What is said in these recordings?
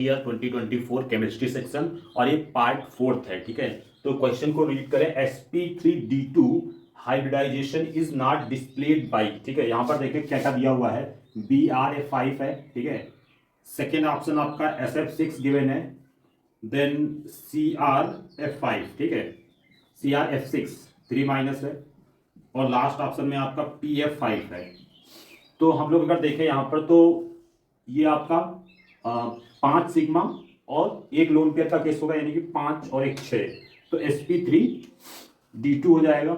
Year 2024 chemistry section और ये part 4 है। ठीक है, तो क्वेश्चन को रीड करें। sp3d2 hybridization is not displayed by. ठीक है, यहाँ पर देखिए क्या क्या दिया हुआ है, BRF5 है। ठीक है, सेकेंड ऑप्शन आपका SF6 गिवन है, देन CRF5। ठीक है, CRF6 3 माइनस है, और लास्ट ऑप्शन में आपका PF5 है। तो हम लोग अगर देखें यहाँ पर, तो ये आपका 5 सिग्मा और एक लोन पेयर का केस होगा, यानी कि 5 और 1 6। तो sp3d2 हो जाएगा।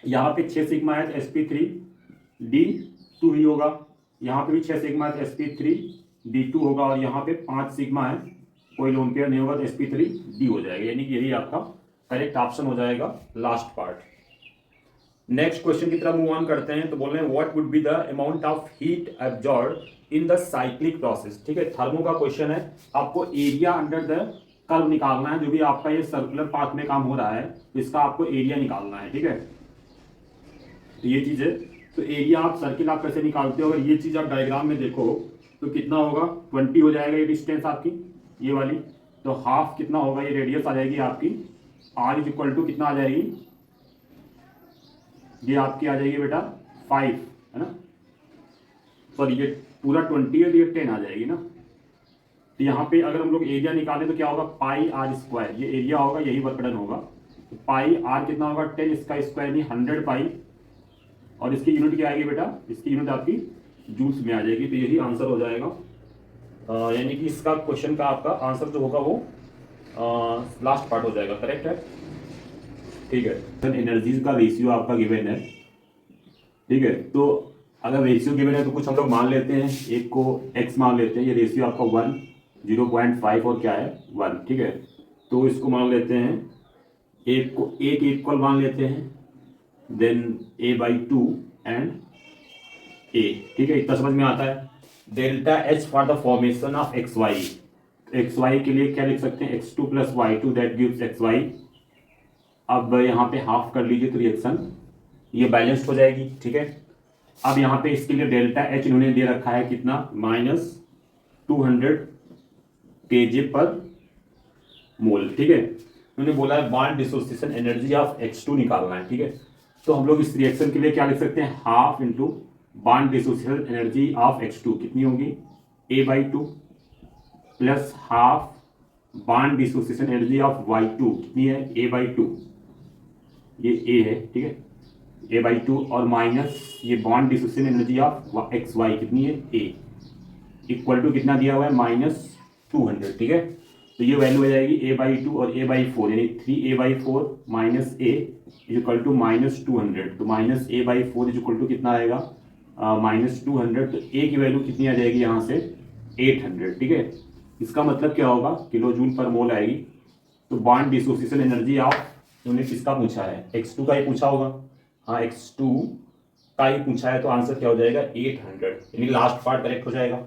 यहाँ पे 6 सिग्मा है तो sp3d2 ही होगा। यहाँ पे भी 6 सिग्मा है तो sp3d2 होगा, और यहाँ पे 5 सिग्मा है, कोई लोन पेयर नहीं होगा तो sp3d हो जाएगा, यानी कि यही आपका करेक्ट ऑप्शन हो जाएगा लास्ट पार्ट। नेक्स्ट क्वेश्चन की तरफ मूव ऑन करते हैं। तो बोल रहे हैं what would be the amount of heat absorb in the cyclic process. ठीक है, थर्मो का क्वेश्चन है, आपको एरिया अंडर द कर्व निकालना है। जो भी आपका ये सर्कुलर पाथ में काम हो रहा है, इसका आपको एरिया निकालना है। ठीक है, तो ये चीज है। तो एरिया आप सर्किल आप कैसे निकालते हो, अगर ये चीज आप डायग्राम में देखो तो कितना होगा, 20 हो जाएगा ये डिस्टेंस आपकी, ये वाली। तो हाफ कितना होगा, ये रेडियस आ जाएगी आपकी, r इज इक्वल टू कितना आ जाएगी, ये आपकी आ जाएगी बेटा 5, है ना। सॉरी, ये पूरा 20 है तो ये 10 आ जाएगी ना। तो यहाँ पे अगर हम लोग एरिया निकालें तो क्या होगा, पाई आर स्क्वायर, ये एरिया होगा, यही वर्क डन होगा। तो पाई आर कितना होगा, 10, इसका स्क्वायर नहीं 100 पाई, और इसकी यूनिट क्या आएगी बेटा, इसकी यूनिट आपकी जूल्स में आ जाएगी। तो यही आंसर हो जाएगा, यानी कि इसका क्वेश्चन का आपका आंसर जो होगा वो लास्ट पार्ट हो जाएगा, करेक्ट है। ठीक है, एनर्जीज का रेशियो आपका गिवन है। ठीक है, तो अगर रेशियो गिवन है तो कुछ हम लोग मान लेते हैं, एक को x मान लेते हैं। ये रेशियो आपका 1, 0.5 और क्या है 1। ठीक है, तो इसको मान लेते हैं, एक को एक इक्वल मान लेते हैं, देन a/2 एंड a। ठीक है, इतना समझ में आता है। Delta H for the formation of xy, xy के लिए क्या लिख सकते हैं, x2 + y2 that gives xy। अब यहाँ पे हाफ कर लीजिए तो रिएक्शन ये बैलेंस्ड हो जाएगी। ठीक है, अब यहाँ पे इसके लिए डेल्टा H इन्होंने दे रखा है कितना, -200 kJ/मोल। ठीक है, उन्होंने बोला है bond dissociation energy of X2 निकालना है। ठीक है, तो हम लोग इस रिएक्शन के लिए क्या लिख सकते हैं, half into bond dissociation energy of X2 कितनी होगी, a/2 plus half bond dissociation energy of Y2 कितनी है, a/2, ये a है। ठीक है, a/2 और माइनस ये bond dissociation energy of XY कितनी है, a, इक्वल टू कितना दिया हुआ है, -200। ठीक है, तो ये वैल्यू हो जाएगी a/2 और a/4, यानी 3a/4 minus a is equal to -200। तो -a/4 इज इक्वल टू कितना आएगा, -200। तो a की वैल्यू कितनी आ जाएगी यहाँ से, 800। ठीक है, इसका मतलब क्या होगा, किलो जूल पर मोल आएगी। तो बॉन्ड डिसोसिएशन एनर्जी ऑफ, उन्होंने किसका पूछा है, X2 का ही पूछा होगा। हाँ, X2 का ही पूछा है, तो आंसर क्या हो जाएगा, 800, यानी लास्ट पार्ट करेक्ट हो जाएगा।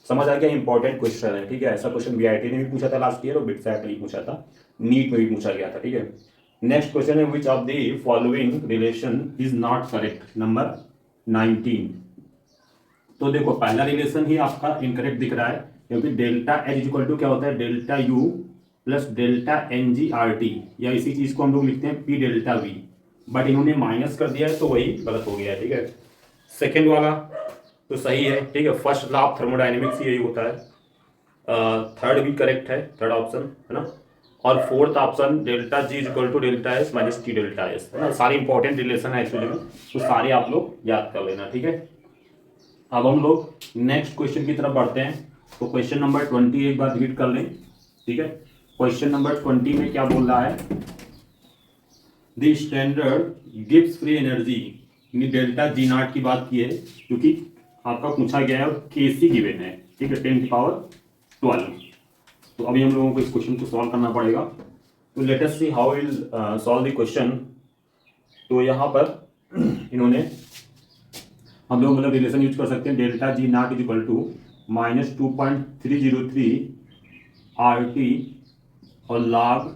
समझ आ गया, इंपॉर्टेंट क्वेश्चन है। ठीक है, ऐसा क्वेश्चन BIT ने भी पूछा था लास्ट ईयर, और बिटसैट ने भी पूछा था, नीट में भी पूछा गया था। ठीक है, नेक्स्ट क्वेश्चन है, which of the following relation is not correct, number 19। तो देखो, पहला रिलेशन ही आपका इनकरेक्ट दिख रहा है, क्योंकि डेल्टा H इक्वल टू क्या होता है, delta U plus delta NGRT, या इसी चीज को हम लोग लिखते हैं P डेल्टा V, बट इन्होंने माइनस कर दिया है तो वही गलत हो गया है। ठीक है, सेकेंड वाला तो सही है। ठीक है, फर्स्ट लॉ ऑफ थर्मोडायनेमिक्स यही होता है। थर्ड भी करेक्ट है, थर्ड ऑप्शन, है ना। और fourth option delta G equal to delta S minus T delta S, है ना। सारे इंपॉर्टेंट रिलेशन है एक्चुअली में, तो सारे आप लोग याद कर लेना। ठीक है, अब हम लोग नेक्स्ट क्वेश्चन की तरफ बढ़ते हैं। तो क्वेश्चन नंबर 20 एक बार रीड कर लें। ठीक है, क्वेश्चन नंबर 20 में क्या बोल रहा है, the standard Gibbs free energy, delta G0 की बात की है, क्योंकि आपका पूछा गया है और Kc गिवन है। ठीक है, 10⁻12। तो अभी हम लोगों को इस क्वेश्चन को सॉल्व करना पड़ेगा। तो let us see how will solve the question. तो यहाँ पर इन्होंने, हम लोग मतलब रिलेशन यूज कर सकते हैं, delta G0 is equal to -2.303 RT और log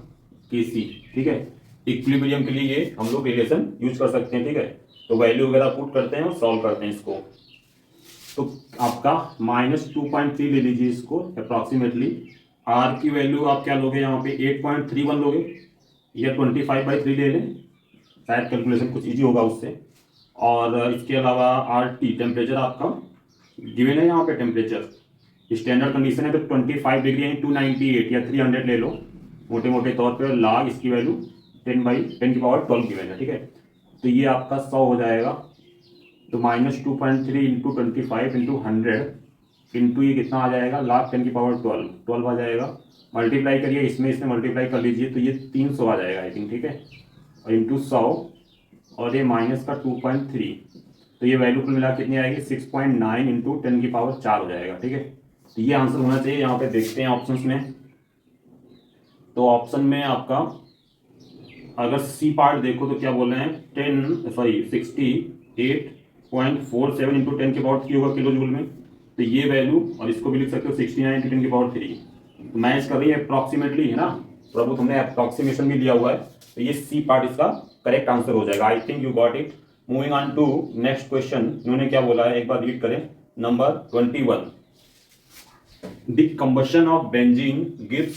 Kc। ठीक है, इक्विलिब्रियम के लिए ये हम लोग रिलेशन यूज कर सकते हैं। ठीक है, तो वैल्यू वगैरह पुट करते हैं और सॉल्व करते हैं इसको। तो आपका -2.3 ले लीजिए इसको अप्रॉक्सीमेटली। आर की वैल्यू आप क्या लोगे यहाँ पे 8.31 लोगे या 25/3 ले लें, शायद कैलकुलेशन कुछ इजी होगा उससे। और इसके अलावा आर टी टेम्परेचर आपका गिवन है यहाँ पे टेम्परेचर, स्टैंडर्ड कंडीशन है तो 25 डिग्री यानी 298 या 300 ले लो मोटे मोटे तौर पे। लाग इसकी वैल्यू 10/10⁻12 गिवन है, ठीक है। तो ये आपका 100 हो जाएगा। तो -2.3 इंटू 25 इंटू 100 इंटू ये कितना आ जाएगा, लाग 10⁻12 आ जाएगा। मल्टीप्लाई करिए, इसमें मल्टीप्लाई कर लीजिए तो ये 300 आ जाएगा आई थिंक, ठीक है। और इंटू 100 और ये माइनस का 2.3, तो ये वैल्यू कुल मिला कितनी आएगी 6.9 इंटू 10⁻4 हो जाएगा, ठीक है। तो ये आंसर होना चाहिए। यहाँ पे देखते हैं ऑप्शंस में, तो ऑप्शन में आपका अगर सी पार्ट देखो तो क्या बोल रहे हैं 68.47 इंटू 10⁻3 होगा किलो जूल में। तो ये वैल्यू, और इसको भी लिख सकते हो 69 इंटू 10⁻3, तो मैच कर रही है अप्रॉक्सीमेटली, है ना। थोड़ा बहुत हमने अप्रॉक्सीमेशन भी लिया हुआ है। तो ये सी पार्ट इसका करेक्ट आंसर हो जाएगा। I think you got it. Moving on to next question. इन्होंने क्या बोला है एक बार रीड करें। Number 21, the combustion of benzene gives